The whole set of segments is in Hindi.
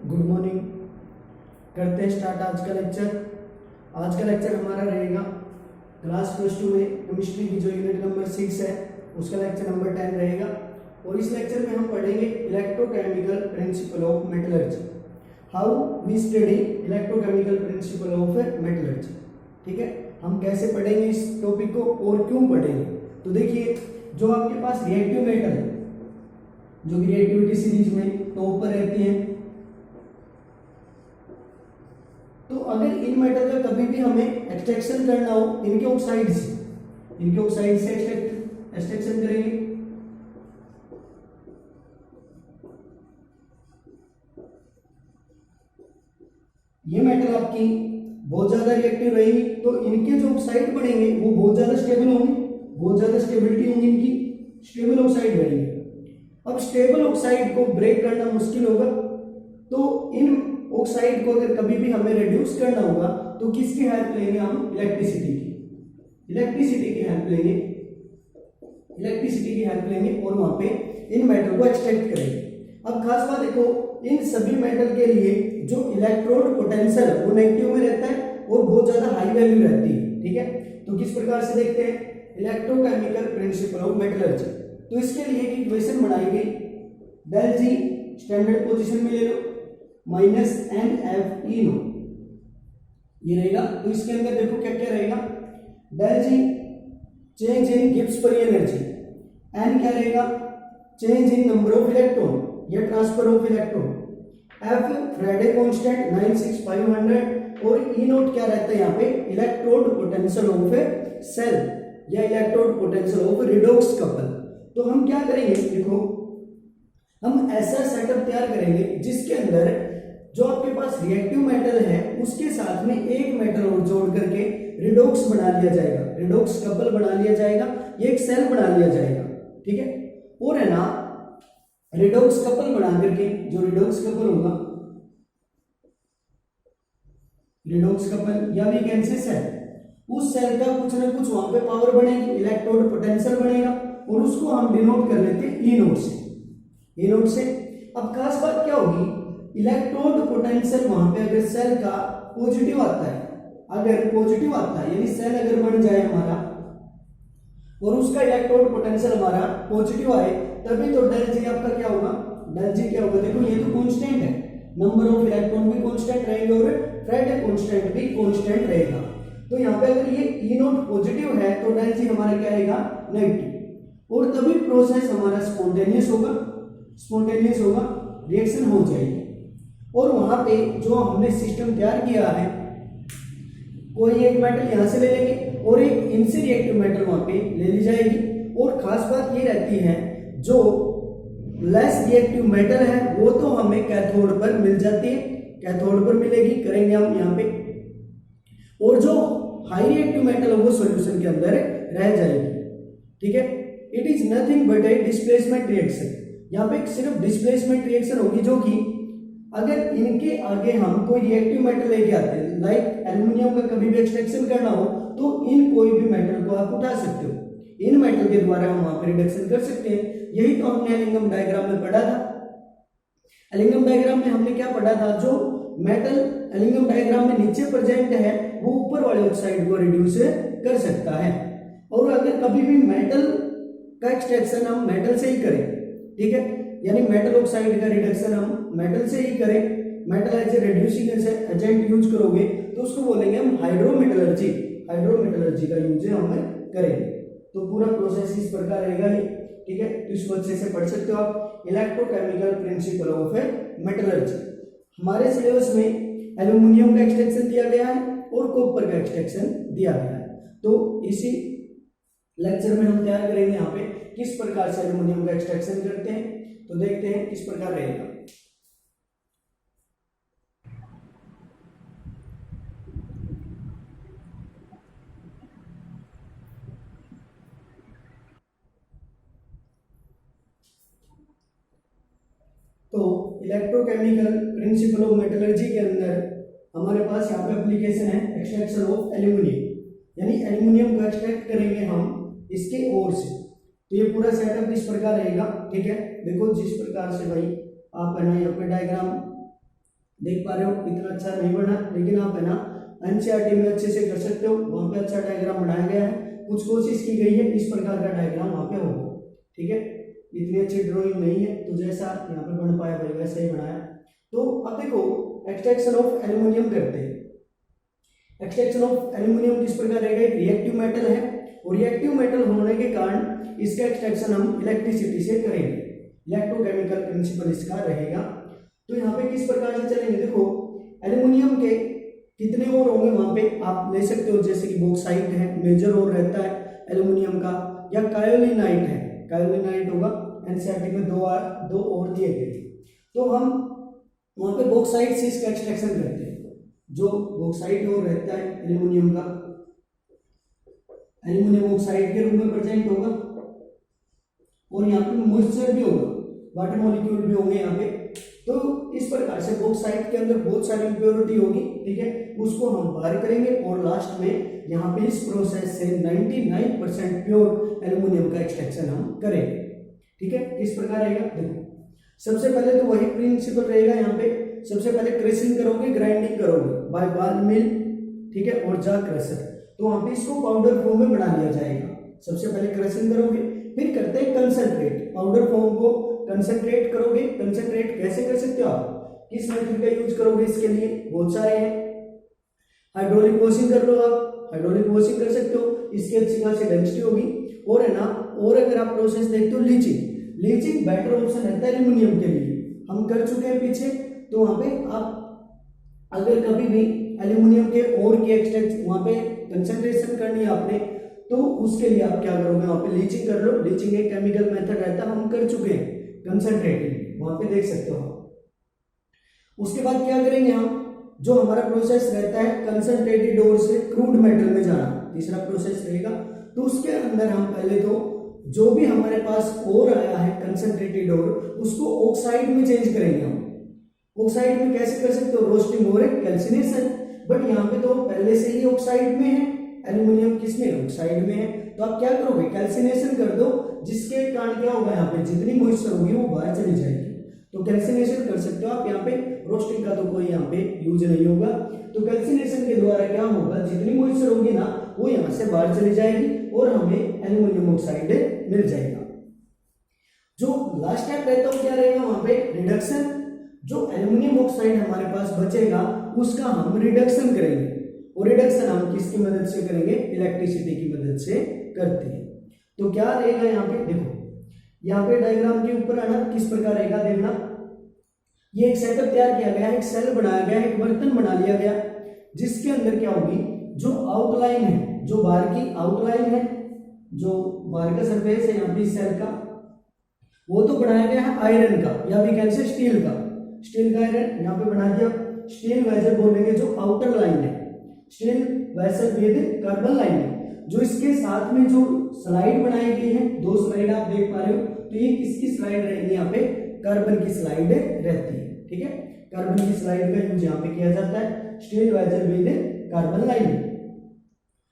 Good morning. करते हैं स्टार्ट आज का लेक्चर। आज का लेक्चर हमारा रहेगा क्लास +2 में केमिस्ट्री की जो यूनिट नंबर 6 है उसका लेक्चर नंबर 10 रहेगा। और इस लेक्चर में हम पढ़ेंगे electrochemical principle of metallurgy, how we study electrochemical principle of metallurgy. ठीक है, हम कैसे पढ़ेंगे इस टॉपिक को और क्यों पढ़ेंगे। तो देखिए, जो आपके पास रिएक्टिव मेटल है, जो रिएक्टिविटी सीरीज में टॉप पर रहती है, तो अगर इन मेटल का कभी भी हमें एक्सट्रैक्शन करना हो इनके ऑक्साइड से एक्सट्रैक्शन करेंगे। ये मेटल आपकी बहुत ज्यादा रिएक्टिव रहेगी, तो इनके जो ऑक्साइड बनेंगे वो बहुत ज्यादा स्टेबल होंगे, बहुत ज्यादा स्टेबिलिटी होगी, इनकी स्टेबल ऑक्साइड बनेंगे। अब स्टेबल ऑक्साइड को ब्रेक करना मुश्किल होगा, तो इन ऑक्साइड को अगर कभी भी हमें रिड्यूस करना होगा तो किसकी हेल्प लेंगे हम? इलेक्ट्रिसिटी की हेल्प लेंगे और वहां पे इन मेटल को एक्सट्रैक्ट करेंगे। अब खास बात देखो, इन सभी मेटल के लिए जो इलेक्ट्रोड पोटेंशियल वो नेगेटिव में रहता है और बहुत ज्यादा हाई वैल्यू रहती है। ठीक है, तो किस प्रकार से देखते हैं इलेक्ट्रोकेमिकल प्रिंसिपल ऑफ मेटलर्जी। तो इसके लिए एक इक्वेशन बनाई गई, डेल जी स्टैंडर्ड पोजीशन में ले लो -NFE ये रहेगा। तो इसके अंदर देखो क्या क्या रहेगा, del G change in Gibbs पर एनर्जी, एन क्या रहेगा change in number of electron या transfer of electron, F Faraday constant 96500 और ई नोट क्या रहता है यहाँ पे इलेक्ट्रोड पोटेंशियल ऑफ सेल या electrode potential of redox couple. तो हम क्या करेंगे, देखो हम ऐसा सेटअप तैयार करेंगे जिसके अंदर जो आपके पास रिएक्टिव मेटल है उसके साथ में एक मेटल और जोड़ करके रिडॉक्स बना लिया जाएगा, रिडॉक्स कपल बना लिया जाएगा, एक सेल बना लिया जाएगा। ठीक है, और है ना रिडॉक्स कपल बना करके जो रिडॉक्स कपल होगा, रिडॉक्स कपल या वी कैन से सेल, उस सेल का कुछ ना कुछ वहां पे पावर बनेगी, इलेक्ट्रोड पोटेंशियल बनेगा और उसको हम डिनोट कर लेते हैं ई नोट से। अब खास बात क्या होगी, इलेक्ट्रोड पोटेंशियल वहां पे अगर सेल का पॉजिटिव आता है, यानी सेल अगर बन जाए हमारा और उसका इलेक्ट्रोड पोटेंशियल हमारा पॉजिटिव आए, तभी तो डेल जी आपका क्या होगा, देखो ये तो कांस्टेंट है, नंबर ऑफ इलेक्ट्रॉन भी कांस्टेंट रहेंगे और फ्राइडे कांस्टेंट भी कांस्टेंट रहेगा। तो यहाँ पे अगर ये ई नोट पॉजिटिव है तो डेल जी हमारा क्या रहेगा नेगेटिव, और तभी प्रोसेस हमारा स्पॉन्टेनियस होगा, रिएक्शन हो जाएगी। और वहां पे जो हमने सिस्टम तैयार किया है, कोई एक मेटल यहां से ले लेंगे और एक इनसे रिएक्टिव मेटल वहां पे ले ली जाएगी। और खास बात ये रहती है, जो लेस रिएक्टिव मेटल है वो तो हमें कैथोड पर मिल जाती है, कैथोड पर मिलेगी, करेंगे हम यहाँ पे, और जो हाई रिएक्टिव मेटल है वो सॉल्यूशन के अंदर रह जाएगी। ठीक है, it is nothing but A displacement reaction. यहाँ पे सिर्फ डिस्प्लेसमेंट रिएक्शन होगी, जो कि अगर इनके आगे हम कोई रिएक्टिव मेटल लेके आते हैं, लाइक एल्युमिनियम का कभी भी एक्सट्रैक्शन करना हो तो इन कोई भी मेटल को आप उठा सकते हो, इन मेटल के द्वारा हम वहां पर रिडक्शन कर सकते हैं। यही तो हमने एलिंगम डायग्राम में पढ़ा था। एलिंगम डायग्राम में हमने क्या पढ़ा था, जो मेटल एलिंगम डायग्राम में नीचे प्रेजेंट है वो ऊपर वाले ऑक्साइड को रिड्यूस कर सकता है। और अगर कभी भी मेटल का एक्सट्रैक्शन हम मेटल से ही करें, ठीक है, यानी मेटल ऑक्साइड का रिडक्शन हम मेटल से ही करें, metal as a reducing agent use करोगे तो उसको बोलेंगे हम हाइड्रोमेटलर्जी का यूज हम करेंगे। तो पूरा प्रोसेस इस प्रकार रहेगा ये। ठीक है, तो इसको अच्छे से पढ़ सकते हो आप, इलेक्ट्रोकेमिकल प्रिंसिपल ऑफ मेटलर्जी। हमारे सिलेबस में एल्यूमिनियम का एक्सट्रैक्शन दिया गया है और कॉपर का एक्सट्रैक्शन दिया गया है। तो इसी लेक्चर में हम तैयार करेंगे यहाँ पे किस प्रकार से एल्यूमिनियम का एक्सट्रैक्शन करते हैं। तो देखते हैं किस प्रकार रहेगा। तो इलेक्ट्रोकेमिकल प्रिंसिपल ऑफ मेटलर्जी के अंदर हमारे पास यहाँ पे एप्लीकेशन है एक्सट्रैक्शन ऑफ एल्यूमिनियम, यानी एल्यूमिनियम को एक्सट्रैक्ट करेंगे हम इसके ओर से। तो ये पूरा सेटअप इस प्रकार रहेगा। ठीक है, देखो जिस प्रकार से भाई आप है ना यहाँ पे डायग्राम देख पा रहे हो इतना अच्छा नहीं बना, लेकिन आप है ना एनसीईआरटी में अच्छे से कर सकते हो, वहां पे अच्छा डायग्राम बनाया गया है, कुछ कोशिश की गई है इस प्रकार का डायग्राम वहां पे होगा। ठीक है, इतनी अच्छी ड्राइंग नहीं है तो जैसा यहाँ पे बन पाया भाई वैसे ही बनाया। तो अब देखो एक्सट्रैक्शन ऑफ एल्यूमिनियम करते हैं। एक्सट्रैक्शन ऑफ एल्यूमिनियम किस प्रकार रहेगा, एक रिएक्टिव मेटल है और रिएक्टिव मेटल होने के कारण इसका एक्सट्रैक्शन हम इलेक्ट्रिसिटी से करेंगे, इलेक्ट्रोकेमिकल प्रिंसिपल इसका रहेगा। तो यहाँ पे किस प्रकार से चलेंगे, देखो एल्यूमिनियम के कितने और होंगे वहां पे आप ले सकते हो, जैसे कि बॉक्साइट है, मेजर और रहता है एल्यूमिनियम का, या कायोलिनाइट है, कायोलिनाइट होगा, एनसीईआरटी में दो और दिए गए। तो हम वहां पे बॉक्साइट से इसका एक्सट्रैक्शन करते हैं, जो बॉक्साइट और रहता है एल्यूमिनियम का, एल्यूमिनियम ऑक्साइड के रूप में प्रेजेंट होगा और यहाँ पे मॉइस्चर भी होगा, वाटर मॉलिक्यूल भी होंगे यहाँ पे। तो इस प्रकार से बॉक्साइट के अंदर बहुत सारी इम्प्योरिटी होगी, ठीक है, उसको हम बाहर करेंगे और लास्ट में यहाँ पे इस प्रोसेस से 99% प्योर एल्यूमिनियम का एक्सट्रैक्शन हम करेंगे। ठीक है, किस प्रकार रहेगा, देखो सबसे पहले तो वही प्रिंसिपल रहेगा, यहाँ पे सबसे पहले क्रेशिंग करोगे, ग्राइंडिंग करोगे बाय बाल मिल, ठीक है, और जा क्रशर, तो वहां पे इसको पाउडर फॉर्म में बना लिया जाएगा। सबसे पहले क्रशिंग करोगे, फिर करते हैं कंसंट्रेट, पाउडर फॉर्म को कंसंट्रेट करोगे। कंसंट्रेट कैसे कर सकते हो आप, किस मेथड का यूज करोगे, इसके लिए बहुत सारे हैं, हाइड्रोलिक वॉशिंग कर लो आप, हाइड्रोलिक वॉशिंग कर सकते हो, इसकी अच्छी खासी डेंसिटी होगी, और है ना, और अगर आप प्रोसेस देखते हो लीचिंग, लीचिंग बेटर ऑप्शन रहता है एल्यूमिनियम के लिए, हम कर चुके हैं पीछे। तो वहां पे आप अगर कभी भी एल्यूमिनियम के ओर की एक्सट्रैक्ट वहां पे कंसंट्रेशन करनी है आपने, तो उसके लिए आप क्या करोगे, वहां पे लीचिंग कर लो, लीचिंग एक केमिकल मेथड रहता है, हम कर चुके हैं कंसंट्रेटिंग, वहां पे देख सकते हो। उसके बाद क्या करेंगे हम, जो हमारा प्रोसेस रहता है कंसंट्रेटेड ओर से क्रूड मेटल में जाना, तीसरा प्रोसेस रहेगा। तो उसके अंदर हम पहले तो जो भी हमारे पास ओर आया है कंसंट्रेटेड ओर, उसको ऑक्साइड में चेंज करेंगे हम। ऑक्साइड में कैसे कर सकते हो, रोस्टिंग और कैल्सिनेशन, बट यहाँ पे तो पहले से ही ऑक्साइड में है, एल्यूमिनियम किसमें, ऑक्साइड में है, तो आप क्या करोगे, कैल्सिनेशन कर दो, जिसके कारण क्या होगा, यहाँ पे जितनी मॉइस्चर होगी वो बाहर चली जाएगी। तो कैल्सिनेशन कर सकते हो आप यहाँ पे, रोस्टिंग का तो कोई यहाँ पे यूज नहीं होगा। तो कैल्सिनेशन के द्वारा क्या होगा, जितनी मॉइस्चर होगी ना वो यहाँ से बाहर चली जाएगी और हमें एल्यूमिनियम ऑक्साइड मिल जाएगा। जो लास्ट स्टेप रहता है क्या रहेगा, वहां पे रिडक्शन, जो एल्यूमिनियम ऑक्साइड हमारे पास बचेगा उसका हम रिडक्शन करेंगे, और रिडक्शन हम किसकी मदद से करेंगे, इलेक्ट्रिसिटी की मदद से करते हैं। तो क्या रहेगा यहाँ पे, देखो यहाँ पे डायग्राम के ऊपर आना किस प्रकार रहेगा, देखना ये एक सेटअप तैयार किया गया है, एक सेल बनाया गया है, एक बर्तन बना लिया गया, जिसके अंदर क्या होगी, जो आउटलाइन है, जो बाहर की आउटलाइन है, जो बाहर का सरफेस है यहाँ पे सेल का, वो तो बनाया गया है आयरन का, या भी कैन से स्टील का, स्टील का आयरन यहाँ पे बना दिया। स्टील वेसल बोलेंगे जो आउटर लाइन है, steel vessel with carbon line है। जो इसके साथ में जो स्लाइड बनाई गई है, दो स्लाइड आप देख पा रहे हो, तो ये किसकी स्लाइड रहेगी, यहाँ पे कार्बन की स्लाइड रहती है। ठीक है, कार्बन की स्लाइड का यूज यहाँ पे किया जाता है, steel vessel with carbon line.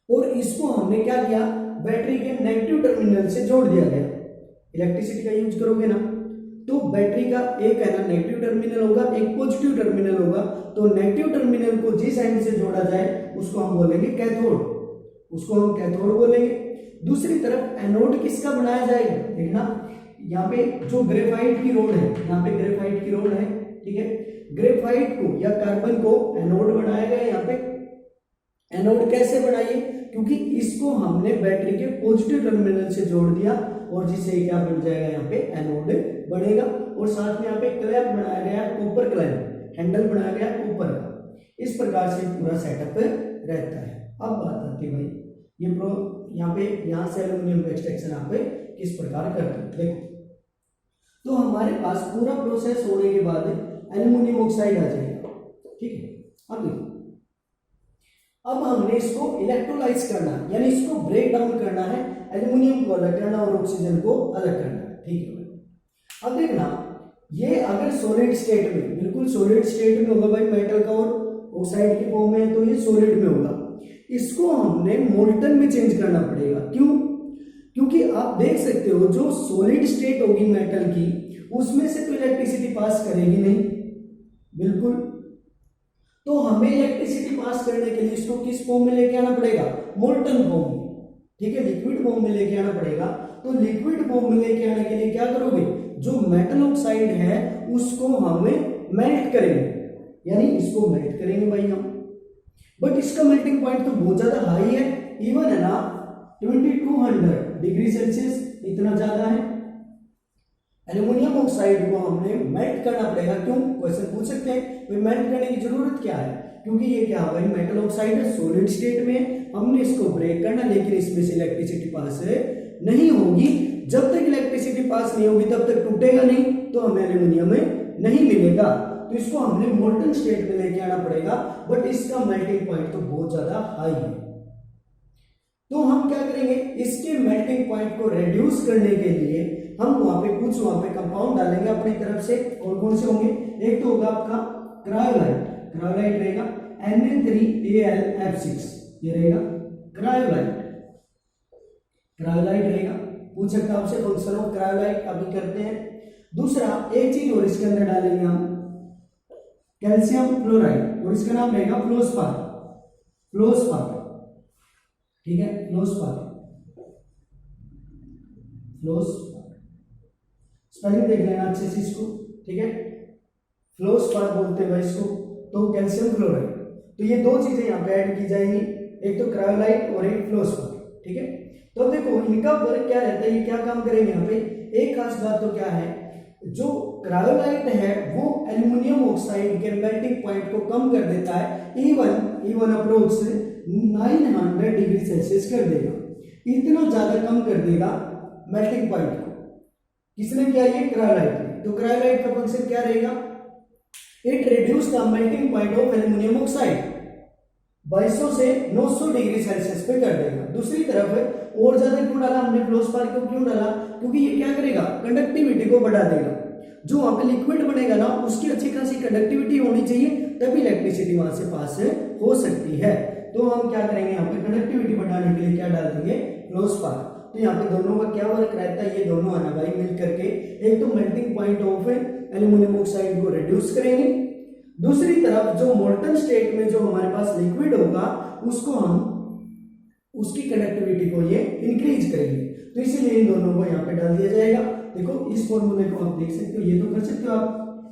और इसको हमने क्या किया, बैटरी के नेगेटिव टर्मिनल से जोड़ दिया गया। इलेक्ट्रिसिटी का यूज करोगे ना, तो बैटरी का एक है ना नेगेटिव टर्मिनल होगा, एक पॉजिटिव टर्मिनल होगा। तो नेगेटिव टर्मिनल को जिस एंड से जोड़ा जाए उसको हम बोलेंगे कैथोड, उसको हम कैथोड बोलेंगे। दूसरी तरफ एनोड किसका बनाया जाएगा, देखना यहाँ पे जो ग्रेफाइट की रोड है, यहाँ पे ग्रेफाइट की रोड है, ठीक है, ग्रेफाइट को या कार्बन को एनोड बनाया गया। यहाँ पे एनोड कैसे बनाइए, क्योंकि इसको हमने बैटरी के पॉजिटिव टर्मिनल से जोड़ दिया और जिससे क्या बन जाएगा, यहाँ पे एनोड बनेगा। और साथ में यहाँ पे क्लैंप बनाया गया, कॉपर क्लैंप, हैंडल बनाया गया कॉपर का। इस प्रकार से पूरा सेटअप रहता है। अब बात आती है भाई ये यहाँ पे यहाँ से एल्यूमिनियम का एक्सट्रैक्शन आप किस प्रकार करते हैं। देखो तो हमारे पास पूरा प्रोसेस होने के बाद एल्यूमिनियम ऑक्साइड आ जाएगा, ठीक है। अब देखो, अब हमने इसको इलेक्ट्रोलाइज करना है, यानी इसको ब्रेक डाउन करना है, एल्यूमिनियम को अलग करना और ऑक्सीजन को अलग करना है, ठीक है। अब देखना ये अगर सॉलिड स्टेट में, बिल्कुल सॉलिड स्टेट में होगा भाई, मेटल का और ऑक्साइड की फॉर्म में, तो ये सॉलिड में होगा। इसको हमने मोल्टन में चेंज करना पड़ेगा। क्यों? क्योंकि आप देख सकते हो जो सॉलिड स्टेट होगी मेटल की, उसमें से तो इलेक्ट्रिसिटी पास करेगी नहीं, बिल्कुल हमें इलेक्ट्रिसिटी पास करने के लिए इसको किस फॉर्म में लेके आना पड़ेगा, मोल्टन फॉर्म में, ठीक है, लिक्विड फॉर्म में लेके आना पड़ेगा। तो लिक्विड फॉर्म में लेके आने के लिए क्या करोगे, जो मेटल ऑक्साइड है उसको हमें मेल्ट करेंगे, यानी इसको मेल्ट करेंगे भाई हम। बट इसका मेल्टिंग पॉइंट तो बहुत ज्यादा हाई है, इवन है ना 2200 डिग्री सेल्सियस, इतना ज्यादा है। एल्युमिनियम ऑक्साइड को हमने मेल्ट करना पड़ेगा। क्यों, क्वेश्चन पूछ सकते हैं भाई मेल्ट करने की जरूरत क्या है, क्योंकि ये क्या भाई मेटल ऑक्साइड है, सॉलिड स्टेट में, हमने इसको ब्रेक करना, लेकिन इसमें से इलेक्ट्रिसिटी पास नहीं होगी। जब तक इलेक्ट्रिसिटी पास नहीं होगी तब तक टूटेगा नहीं, तो हमें एल्युमिनियम नहीं मिलेगा। तो इसको हमने मोल्टन स्टेट में लेके आना पड़ेगा, बट इसका मेल्टिंग पॉइंट तो बहुत ज्यादा हाई है। तो हम क्या करेंगे, इसके मेल्टिंग पॉइंट को रिड्यूस करने के लिए हम वहां पे कंपाउंड डालेंगे अपनी तरफ से। कौन कौन से होंगे, एक तो होगा आपका क्रायोलाइट रहेगा Na3Al(F6), ये रहेगा क्रायोलाइट रहेगा। पूछ सकता है आपसे फंक्शन ऑफ क्रायोलाइट, अभी करते हैं। दूसरा एक चीज और इसके अंदर डालेंगे हम, कैल्शियम क्लोराइड, और इसका नाम रहेगा फ्लोस्पार, ठीक है, फ्लोस्पार। स्पेलिंग देख लेना अच्छे से इसको, ठीक है, फ्लोस्पार बोलते हैं भाई इसको। तो कैल्शियम क्लोराइड, तो ये दो चीजें यहाँ पे ऐड की जाएंगी, एक तो क्रायोलाइट और एक फ्लोस्पार, ठीक है। तो देखो इनका वर्क क्या रहता है, ये क्या काम करेंगे यहाँ पे। एक खास बात तो क्या है, जो क्रायोलाइट है वो एल्युमिनियम ऑक्साइड के मेल्टिंग पॉइंट को कम कर देता है, इवन अप्रोक्स 900 डिग्री सेल्सियस कर देगा, इतना ज्यादा कम कर देगा मेल्टिंग पॉइंट को। किसने किया, ये क्रायोलाइट ने। तो क्रायोलाइट का फंक्शन क्या रहेगा, it reduce the melting point of aluminium oxide 2200 से 900 डिग्री सेल्सियस पे कर देगा। दूसरी तरफ और ज्यादा क्यों डाला हमने फ्लोस्पार को, क्यों डाला, क्योंकि ये क्या करेगा, कंडक्टिविटी को बढ़ा देगा। जो वहां पे लिक्विड बनेगा ना, उसकी अच्छी खासी कंडक्टिविटी होनी चाहिए, तभी इलेक्ट्रिसिटी वहां से पास हो सकती है। तो हम क्या करेंगे, यहाँ पे कंडक्टिविटी बढ़ाने के लिए क्या डाल देंगे, फ्लोस्पार। तो यहाँ पे दोनों का क्या वर्क रहता है, ये दोनों आना भाई मिल करके एक तो melting point of aluminium oxide को रिड्यूस करेंगे, दूसरी तरफ जो मोल्टन स्टेट में जो हमारे पास लिक्विड होगा उसको हम उसकी कंडक्टिविटी को ये इंक्रीज करेंगे। तो इसीलिए इन दोनों को यहाँ पे डाल दिया जाएगा। देखो इस फॉर्मूले को आप देख सकते हो, ये तो कर सकते हो आप,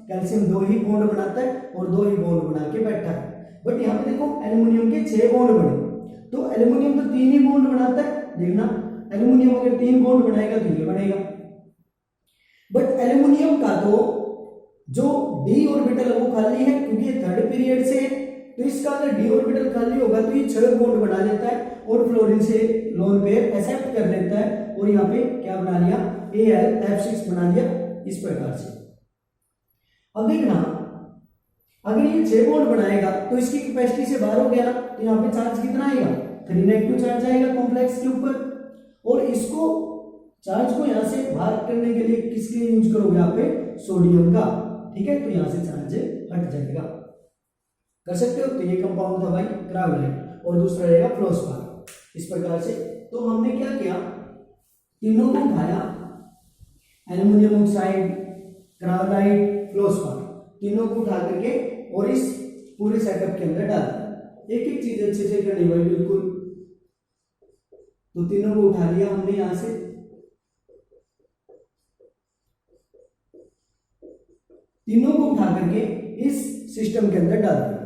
कैल्शियम 2 ही बॉन्ड बनाता है और 2 ही बॉन्ड बना के बैठा है। बट यहाँ पे देखो एल्युमिनियम के 6 बॉन्ड बने, तो एल्युमिनियम तो 3 ही बॉन्ड बनाता है। देखना एल्युमिनियम अगर 3 बॉन्ड बनाएगा तो ये बनेगा, बट एल्युमिनियम का तो जो डी ऑर्बिटल है वो खाली है, क्योंकि ये थर्ड पीरियड से है। तो इसका अगर डी ऑर्बिटल खाली होगा तो ये 6 बॉन्ड बना लेता है और फ्लोरीन से लोन पेयर एक्सेप्ट कर लेता है, और यहाँ पे क्या बना लिया, Al(F6) बना लिया इस प्रकार से। अब देखना अगर ये 6 बॉन्ड बनाएगा तो इसकी कैपेसिटी से बाहर हो गया ना, तो यहाँ पे चार्ज कितना आएगा, 3 नेगेटिव चार्ज आएगा कॉम्प्लेक्स के ऊपर। और इसको चार्ज को यहाँ से बाहर करने के लिए किसके लिए यूज करोगे, यहाँ पे सोडियम का, ठीक है। तो यहाँ से चार्ज हट जाएगा, कर सकते हो। तो ये कंपाउंड था भाई क्रायोलाइट, और दूसरा रहेगा फ्लोस्पार, इस प्रकार से। तो हमने क्या किया, तीनों को उठाया, एल्युमिनियम ऑक्साइड, क्रायोलाइट, फ्लोस्पार, तीनों को उठा करके और इस पूरे सेटअप के अंदर डाल दिया। एक एक चीज अच्छे से करनी भाई बिल्कुल। तो तीनों को उठा लिया हमने यहां से, तीनों को उठा करके इस सिस्टम के अंदर डाल दिया,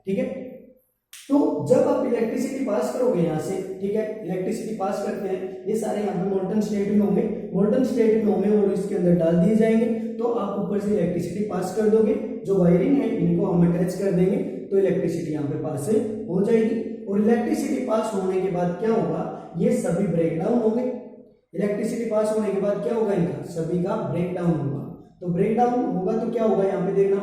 ठीक है। तो जब आप इलेक्ट्रिसिटी पास करोगे यहां से, ठीक है, इलेक्ट्रिसिटी पास करते हैं, ये सारे यहाँ पे मोल्टन स्टेट में होंगे, और इसके अंदर डाल दिए जाएंगे। तो आप ऊपर से इलेक्ट्रिसिटी पास कर दोगे, जो वायरिंग है इनको हम अटैच कर देंगे, तो इलेक्ट्रिसिटी यहाँ पे पास हो जाएगी। और इलेक्ट्रिसिटी पास होने के बाद क्या होगा, ये सभी ब्रेक डाउन होंगे। इलेक्ट्रिसिटी पास होने के बाद क्या होगा, इनका सभी का ब्रेक डाउन होगा। तो ब्रेक डाउन होगा तो क्या होगा, यहाँ पे देखना,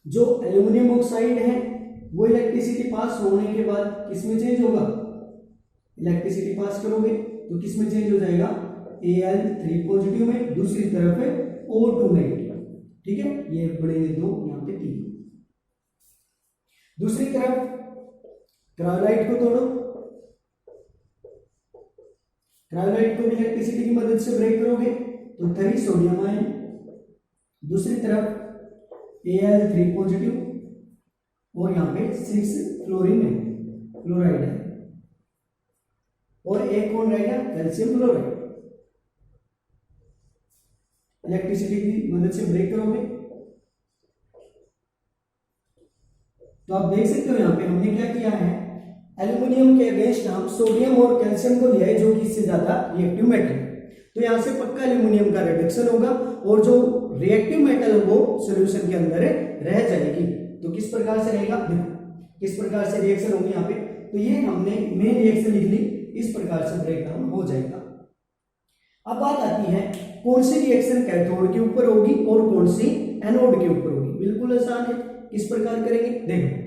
जो एल्युमिनियम ऑक्साइड है वो इलेक्ट्रिसिटी पास होने के बाद किसमें चेंज होगा, इलेक्ट्रिसिटी पास करोगे तो किसमें चेंज हो जाएगा, Al3 पॉजिटिव में, दूसरी तरफ है O2 नेगेटिव, ठीक है। ये बढ़ेंगे 2, यहाँ पे 3। दूसरी तरफ क्रायोलाइट को तोड़ो, क्रायोलाइट को भी इलेक्ट्रिसिटी की मदद से ब्रेक करोगे तो 3 सोडियम आयन, दूसरी तरफ Al3 पॉजिटिव और यहाँ पे 6 फ्लोरीन है, क्लोराइड है, और एक कौन रहेगा, कैल्शियम क्लोराइड। इलेक्ट्रिसिटी की मदद से ब्रेक करोगे तो आप देख सकते हो यहाँ पे हमने क्या किया है, एल्युमिनियम के अगेंस्ट हम सोडियम और कैल्शियम को लिया है जो कि इससे ज्यादा रिएक्टिव मेटल है। तो यहाँ से पक्का एल्युमिनियम का रिडक्शन होगा और जो रिएक्टिव मेटल है वो सॉल्यूशन के अंदर रह जाएगी। तो किस प्रकार से रहेगा, देखो किस प्रकार से रिएक्शन होगी यहाँ पे। तो ये हमने मेन रिएक्शन लिख ली, इस प्रकार से ब्रेकडाउन हो जाएगा। अब बात आती है कौन सी रिएक्शन कैथोड के ऊपर होगी और कौन सी एनोड के ऊपर होगी। बिल्कुल आसान है, किस प्रकार करेंगे, देखो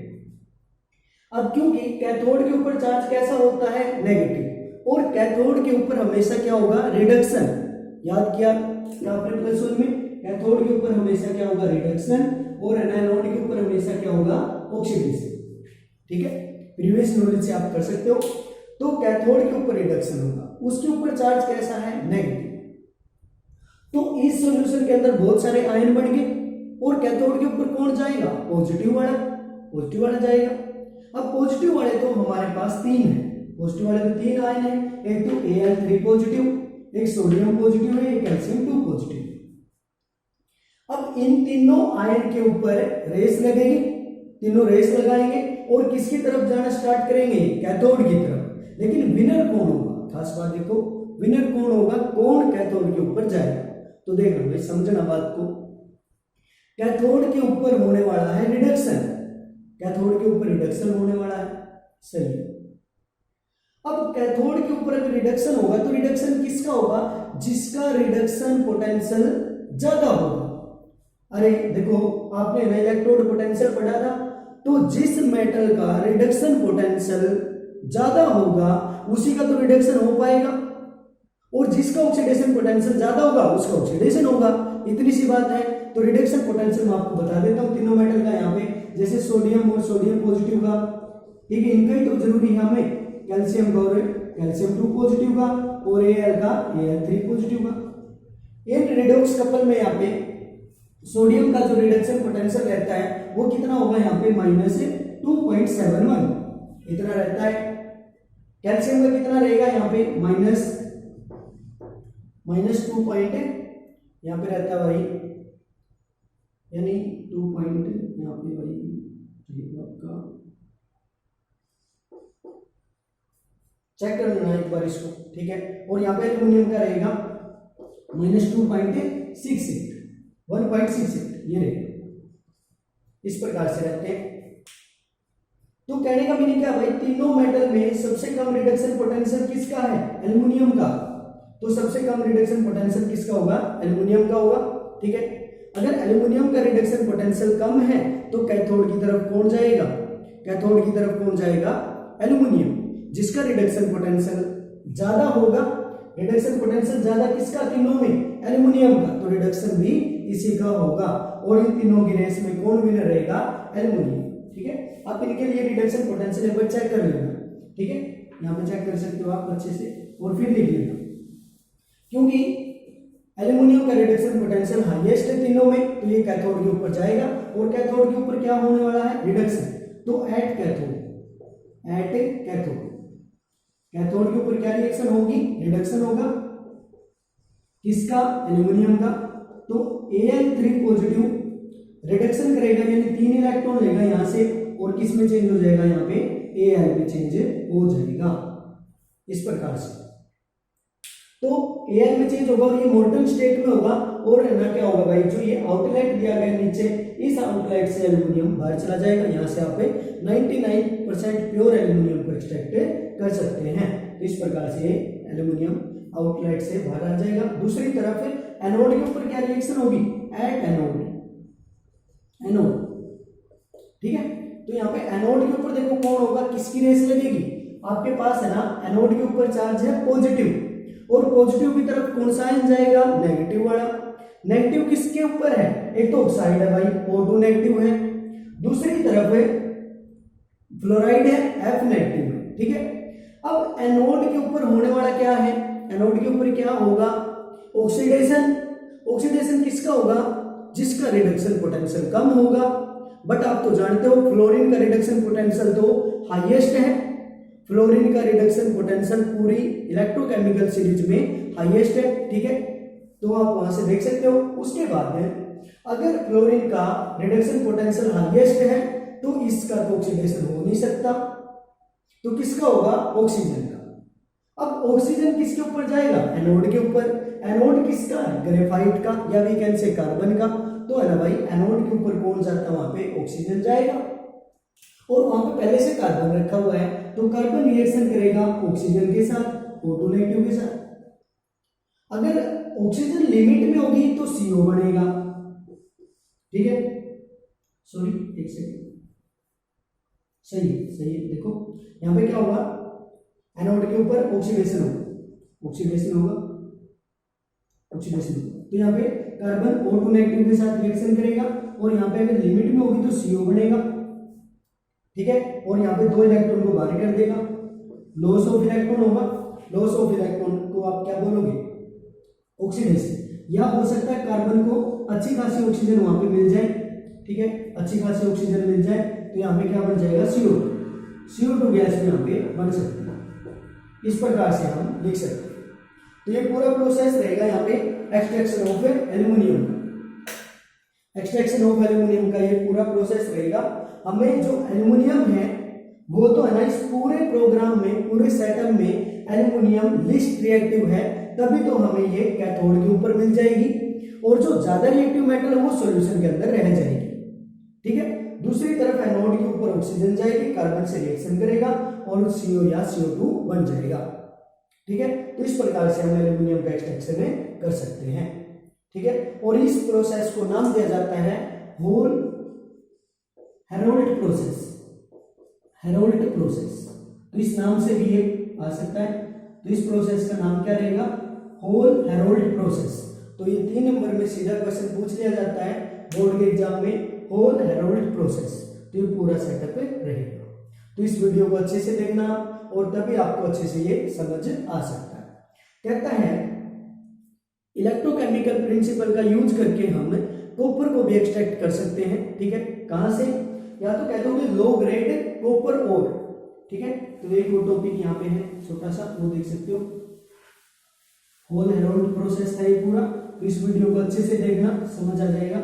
अब क्योंकि कैथोड के ऊपर चार्ज कैसा होता है, नेगेटिव, और कैथोड के ऊपर हमेशा क्या होगा, रिडक्शन। याद किया आपने प्लस वन में, कैथोड के ऊपर हमेशा क्या होगा, रिडक्शन, और एनोड के ऊपर हमेशा क्या होगा, ऑक्सीडेशन। ठीक है, प्रीवियस नॉलेज से आप कर सकते हो। तो कैथोड के ऊपर रिडक्शन होगा, उसके ऊपर चार्ज कैसा है, नेगेटिव। तो इस सॉल्यूशन के अंदर बहुत सारे आयन बन गए और कैथोड के ऊपर कौन जाएगा, पॉजिटिव वाला जाएगा। अब पॉजिटिव वाले तो हमारे पास 3 है, पॉजिटिव वाले तो 3 आयन है, एक तो Al3 पॉजिटिव, एक सोडियम पॉजिटिव है, एक कैल्शियम 2 पॉजिटिव। अब इन तीनों आयन के ऊपर रेस लगेगी, तीनों रेस लगाएंगे और किसकी तरफ जाना स्टार्ट करेंगे, कैथोड की तरफ। लेकिन विनर कौन होगा, खास बात देखो, विनर कौन होगा, कौन कैथोड के ऊपर जाएगा। तो देखो भाई समझना बात को, कैथोड के ऊपर होने वाला है रिडक्शन, कैथोड के ऊपर रिडक्शन होने वाला है, सही। अब कैथोड के ऊपर अगर रिडक्शन होगा तो रिडक्शन किसका होगा, जिसका रिडक्शन पोटेंशियल ज्यादा होगा। अरे देखो आपने ना इलेक्ट्रोड पोटेंशियल पढ़ा था, तो जिस मेटल का रिडक्शन पोटेंशियल ज्यादा होगा उसी का तो रिडक्शन हो पाएगा, और जिसका ऑक्सीडेशन पोटेंशियल ज्यादा होगा उसका ऑक्सीडेशन होगा। इतनी सी बात है। तो रिडक्शन पोटेंशियल मैं आपको बता देता हूं तीनों मेटल का यहाँ पे, जैसे सोडियम और सोडियम पॉजिटिव का, ठीक है, इनका ही तो जरूरी है हमें, कैल्शियम का और कैल्शियम 2 पॉजिटिव का, और Al का Al3 पॉजिटिव का। इन रिडोक्स कपल में यहाँ पे सोडियम का जो रिडक्शन पोटेंशियल रहता है वो कितना होगा, यहाँ पे -2.71 इतना रहता है। कैल्शियम का कितना रहेगा, यहाँ पे -2 पॉइंट यहाँ पे रहता है भाई, यानी 2 पॉइंट यहाँ पे भाई आपका चेक कर लेना एक बार इसको, ठीक है। और यहाँ पे एल्यूमिनियम का रहेगा -2.68 1.68 ये रहेगा, इस प्रकार से रहते हैं। तो कहने का मीनिंग क्या भाई, तीनों मेटल में सबसे कम रिडक्शन पोटेंशियल किसका है, एल्यूमिनियम का। तो सबसे कम रिडक्शन पोटेंशियल किसका होगा, एल्यूमिनियम का होगा, ठीक है। अगर एल्यूमिनियम का रिडक्शन पोटेंशियल कम है तो कैथोड की तरफ कौन जाएगा, कैथोड की तरफ कौन जाएगा, एल्यूमिनियम। जिसका रिडक्शन पोटेंशियल ज्यादा होगा, रिडक्शन पोटेंशियल ज्यादा किसका, तीनों में, एल्यूमिनियम का, तो रिडक्शन भी इसी का होगा। और इन तीनों की रेस में कौन विनर रहेगा, एल्यूमिनियम, ठीक है। आप इनके लिए रिडक्शन पोटेंशियल एक बार चेक कर लेना, ठीक है, यहाँ पे चेक कर सकते हो आप अच्छे से, और फिर लिख लेना। क्योंकि एल्यूमिनियम का रिडक्शन पोटेंशियल हाईएस्ट है तीनों में, तो ये कैथोड के ऊपर जाएगा, और कैथोड के ऊपर क्या होने वाला है, रिडक्शन। तो एट कैथोड कैथोड के ऊपर क्या रिएक्शन होगी, रिडक्शन होगा, किसका, एल्यूमिनियम का। तो Al3 पॉजिटिव रिडक्शन करेगा, यानी 3 इलेक्ट्रॉन लेगा यहां से, और किस में चेंज हो जाएगा, यहाँ पे Al में चेंज हो जाएगा, इस प्रकार से। तो Al में चेंज होगा और ये मोल्टन स्टेट में होगा, और ना क्या होगा भाई, जो ये आउटलेट दिया गया नीचे, इस आउटलेट से एल्यूमिनियम बाहर चला जाएगा। यहाँ से आप 99% प्योर एल्यूमिनियम को एक्सट्रैक्ट कर सकते हैं। तो इस प्रकार से एल्यूमिनियम आउटलेट से बाहर आ जाएगा। दूसरी तरफ एनोड के ऊपर क्या रिएक्शन होगी, एट एनोड, ठीक है। तो यहाँ पे एनोड के ऊपर देखो कौन होगा, किसकी रेस लगेगी, आपके पास है ना, एनोड के ऊपर चार्ज है पॉजिटिव, और पॉजिटिव की तरफ कौन सा आयन जाएगा, नेगेटिव वाला। नेगेटिव किसके ऊपर है, एक तो ऑक्साइड है भाई, O2 नेगेटिव है, दूसरी तरफ है फ्लोराइड है, F नेगेटिव है, ठीक है। अब एनोड के ऊपर होने वाला क्या है, एनोड के ऊपर क्या होगा, ऑक्सीडेशन। ऑक्सीडेशन किसका होगा, जिसका रिडक्शन पोटेंशियल कम होगा, बट आप तो जानते हो फ्लोरीन का रिडक्शन पोटेंशियल तो हाईएस्ट है, फ्लोरीन का रिडक्शन पोटेंशियल पूरी इलेक्ट्रोकेमिकल सीरीज में हाईएस्ट है, ठीक है, तो आप वहां से देख सकते हो। उसके बाद में अगर फ्लोरीन का रिडक्शन पोटेंशियल हाईएस्ट है तो इसका तो ऑक्सीडेशन हो नहीं सकता, तो किसका होगा, ऑक्सीजन का। अब ऑक्सीजन किसके ऊपर जाएगा, एनोड के ऊपर। एनोड किसका है, ग्रेफाइट का या वी कैन से कार्बन का, तो है ना भाई, एनोड के ऊपर कौन जाता है, वहां पे ऑक्सीजन जाएगा, और वहां पे पहले से कार्बन रखा हुआ है, तो कार्बन रिएक्शन करेगा ऑक्सीजन के साथ, O2 नेगेटिव के साथ। अगर ऑक्सीजन लिमिट में होगी तो CO बनेगा, ठीक है, सॉरी एक सेकेंड, सही है, देखो यहाँ पे क्या होगा, एनोड के ऊपर ऑक्सीडेशन होगा, तो यहाँ पे कार्बन O2 नेगेटिव के साथ रिएक्शन करेगा, और यहाँ पे अगर लिमिट में होगी तो CO बनेगा, ठीक है, और यहाँ पे 2 इलेक्ट्रॉन को बाहर कर देगा, लॉस ऑफ इलेक्ट्रॉन होगा। लॉस ऑफ इलेक्ट्रॉन को आप क्या बोलोगे, ऑक्सीडेशन, या हो सकता है कार्बन को अच्छी खासी ऑक्सीजन वहां पे मिल जाए, ठीक है, अच्छी खासी ऑक्सीजन मिल जाए, तो यहाँ पे क्या बन जाएगा, CO2 गैस में यहाँ पे बन सकती है। इस प्रकार से हम लिख सकते हैं। तो ये पूरा प्रोसेस रहेगा यहाँ पे एक्सट्रैक्शन ऑफ एल्यूमिनियम का, एक्सट्रैक्शन ऑफ एल्यूमिनियम का ये पूरा प्रोसेस रहेगा। हमें जो एल्यूमिनियम है वो तो है ना, इस पूरे प्रोग्राम में, पूरे सेटअप में एल्यूमिनियम लिस्ट रिएक्टिव है, तभी तो हमें ये कैथोड के ऊपर मिल जाएगी, और जो ज्यादा रिएक्टिव मेटल है वो सॉल्यूशन के अंदर रह जाएगी, ठीक है। दूसरी तरफ एनोड के ऊपर ऑक्सीजन जाएगी, कार्बन से रिएक्शन करेगा और CO या CO2 बन जाएगा, ठीक है। तो इस प्रकार से हम एल्यूमिनियम का एक्सट्रैक्शन कर सकते हैं, ठीक है। और इस प्रोसेस को नाम दिया जाता है होल हेरोल्ड प्रोसेस, तो इस नाम से भी ये आ सकता है। तो इस प्रोसेस का नाम क्या रहेगा, होल हेरोल्ड प्रोसेस। तो ये 3 नंबर में सीधा क्वेश्चन पूछ लिया जाता है बोर्ड के एग्जाम में, होल हेरोल्ड प्रोसेस, तो ये पूरा सेटअप रहेगा। तो इस वीडियो को अच्छे से देखना, और तभी आपको अच्छे से ये समझ आ सकता है। कहता है इलेक्ट्रोकेमिकल प्रिंसिपल का यूज करके हम कॉपर को भी एक्सट्रैक्ट कर सकते हैं, ठीक है। कहां से, या तो कहते होंगे लो ग्रेड कॉपर ओर, ठीक है। तो एक और टॉपिक यहाँ पे है छोटा सा, वो देख सकते हो, होल हेरोल्ड प्रोसेस था ये पूरा। तो इस वीडियो को अच्छे से देखना, समझ आ जाएगा।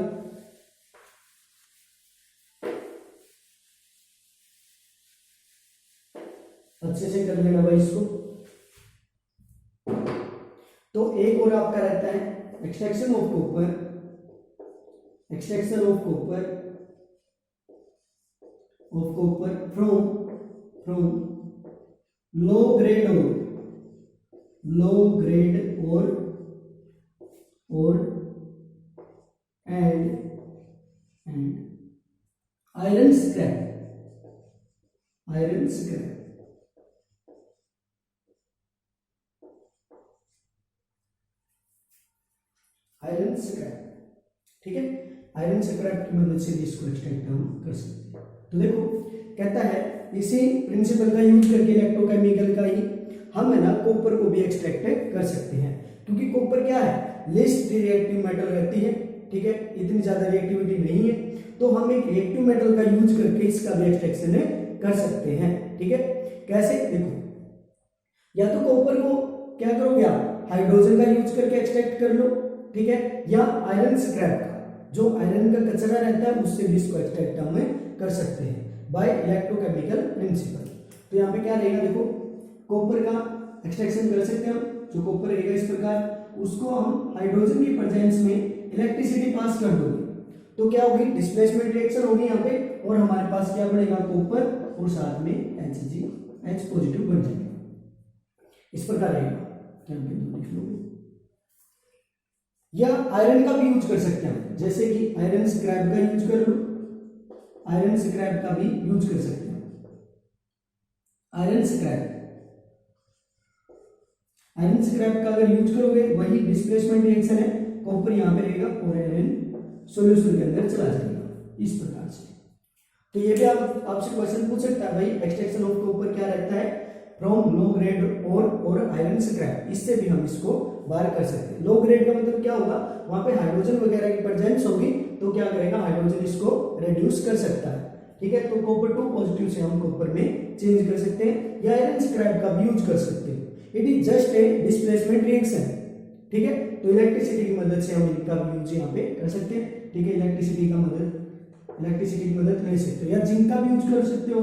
अच्छे से कर लेना भाई इसको। तो एक और आपका रहता है extraction of copper from low grade और एंड आयरन स्क्रैप ठीक है। आयरन स्क्रैप की मदद से भी इसको एक्सट्रैक्ट हम कर सकते हैं। तो देखो कहता है इसी प्रिंसिपल का यूज करके इलेक्ट्रोकेमिकल का ही हम है ना कॉपर को भी एक्सट्रैक्ट कर सकते हैं, क्योंकि कॉपर क्या है, लिस्ट रिएक्टिव मेटल रहती है, ठीक है, इतनी ज्यादा रिएक्टिविटी नहीं है, तो हम एक रिएक्टिव मेटल का यूज करके इसका भी एक्सट्रैक्शन कर सकते हैं, ठीक है। कैसे, देखो, या तो कॉपर को क्या करोगे आप, हाइड्रोजन का यूज करके एक्सट्रैक्ट कर लो, ठीक है, या आयरन स्क्रैप का, जो आयरन का कचरा रहता है उससे भी इसको एक्सट्रैक्ट हम कर सकते हैं बाय इलेक्ट्रोकेमिकल प्रिंसिपल। तो यहाँ पे क्या रहेगा, देखो कॉपर का एक्सट्रैक्शन कर सकते हैं हम, जो कॉपर रहेगा इस प्रकार, उसको हम हाइड्रोजन की प्रेजेंस में इलेक्ट्रिसिटी पास कर दोगे तो क्या होगी, डिस्प्लेसमेंट रिएक्शन होगी यहाँ पे, और हमारे पास क्या बनेगा, कॉपर और साथ में H पॉजिटिव बन जाएगा। इस प्रकार रहेगा, क्या लिख लो। या आयरन का भी यूज कर सकते हैं, जैसे कि आयरन स्क्रैप का यूज कर लो, आयरन स्क्रैप का भी यूज कर सकते हैं। आयरन स्क्रैप का अगर यूज करोगे, वही डिस्प्लेसमेंट रिएक्शन है, कॉपर यहाँ पे रहेगा और आयरन सॉल्यूशन के अंदर चला जाएगा, इस प्रकार से। तो ये भी आपसे क्वेश्चन पूछ सकता है भाई, एक्सट्रैक्शन ऑफ कॉपर क्या रहता है, फ्रॉम लो ग्रेड और आयरन स्क्रैप, इससे भी हम इसको बाहर कर सकते हैं। लो ग्रेड का मतलब क्या होगा, वहां पे हाइड्रोजन वगैरह की प्रेजेंस होगी, तो क्या करेगा, हाइड्रोजन इसको रिड्यूस कर सकता है। ठीक है, तो कॉपर 2 पॉजिटिव से हम कॉपर में चेंज कर सकते हैं या आयरन स्क्रैप का भी यूज कर सकते हैं। It is just a displacement reaction. ठीक है, तो इलेक्ट्रिसिटी की मदद से हम इनका भी यूज यहाँ पे कर सकते हैं। ठीक है, इलेक्ट्रिसिटी की मदद ले सकते हो या जिंक का भी यूज कर सकते हो।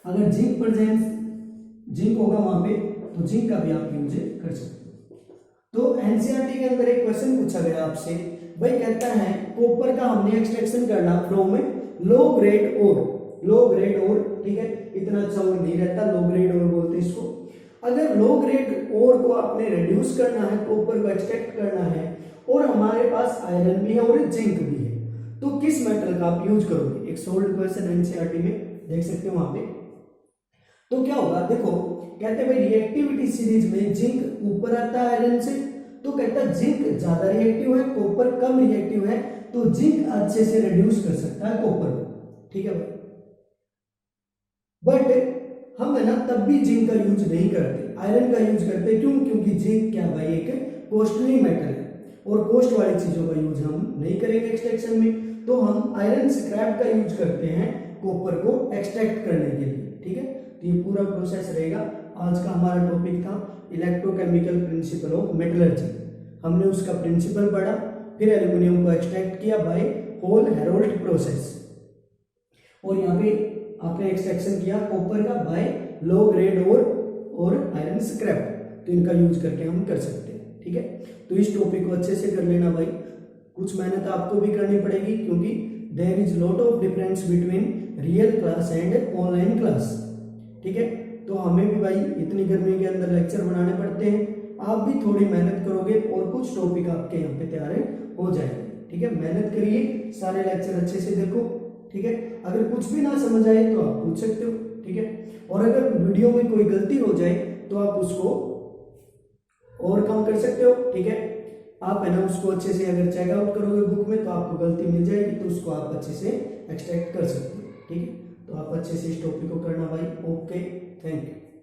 अगर जिंक होगा वहां पे तो जिंक का भी आप यूज कर सकते हो। तो एनसीईआरटी के अंदर एक क्वेश्चन पूछा गया आपसे, भाई कहता है कॉपर का हमने एक्सट्रैक्शन करना फ्रॉम लो ग्रेड ओर। ठीक है, इतना अच्छा वर्ड नहीं रहता, लो ग्रेड ओर बोलते हैं इसको। अगर लो ग्रेड ओर को आपने रिड्यूस करना है, कॉपर को एक्सट्रैक्ट करना है और हमारे पास आयरन भी है और जिंक भी है, तो किस मेटल का आप यूज करोगे? एक सोल्ड क्वेश्चन एनसीईआरटी में देख सकते हो वहां पे। तो क्या होगा, देखो कहते हैं भाई रिएक्टिविटी सीरीज में जिंक ऊपर आता है आयरन से, तो कहता है जिंक ज्यादा रिएक्टिव है, कॉपर कम रिएक्टिव है, तो जिंक अच्छे से रिड्यूस कर सकता है कॉपर को। ठीक है भाई, बट हम है ना तब भी जिंक का यूज नहीं करते, आयरन का यूज करते। क्यों? क्योंकि जिंक क्या भाई एक कॉस्टली मेटल है और कॉस्ट वाली चीजों का यूज हम नहीं करेंगे एक्सट्रैक्शन में, तो हम आयरन स्क्रैप का यूज करते हैं कॉपर को एक्सट्रैक्ट करने के लिए। ठीक है, तो ये पूरा प्रोसेस रहेगा। आज का हमारा टॉपिक था इलेक्ट्रोकेमिकल प्रिंसिपल ऑफ मेटलर्जी। हमने उसका प्रिंसिपल पढ़ा, फिर एल्यूमिनियम को एक्सट्रैक्ट किया बाय होल हेरोल्ड प्रोसेस, और यहाँ पे आपने एक्सट्रैक्शन किया कॉपर का बाय लो ग्रेड और आयरन स्क्रैप। तो इनका यूज करके हम कर सकते हैं। ठीक है, तो इस टॉपिक को अच्छे से कर लेना भाई। कुछ मेहनत आपको भी करनी पड़ेगी क्योंकि there is lot of difference between real class and online class. ठीक है, तो हमें भी भाई इतनी गर्मी के अंदर लेक्चर बनाने पड़ते हैं, आप भी थोड़ी मेहनत करोगे और कुछ टॉपिक आपके यहाँ पे तैयार हो जाएंगे। ठीक है, मेहनत करिए, सारे लेक्चर अच्छे से देखो। ठीक है, अगर कुछ भी ना समझ आए तो आप पूछ सकते हो। ठीक है, और अगर वीडियो में कोई गलती हो जाए तो आप उसको ओवरकम कर सकते हो। ठीक है, आप है ना उसको अच्छे से अगर चेकआउट करोगे बुक में तो आपको गलती मिल जाएगी, तो उसको आप अच्छे से एक्सट्रैक्ट कर सकते हो। ठीक है, तो आप अच्छे से इस टॉपिक को करना भाई। Okay, thank you.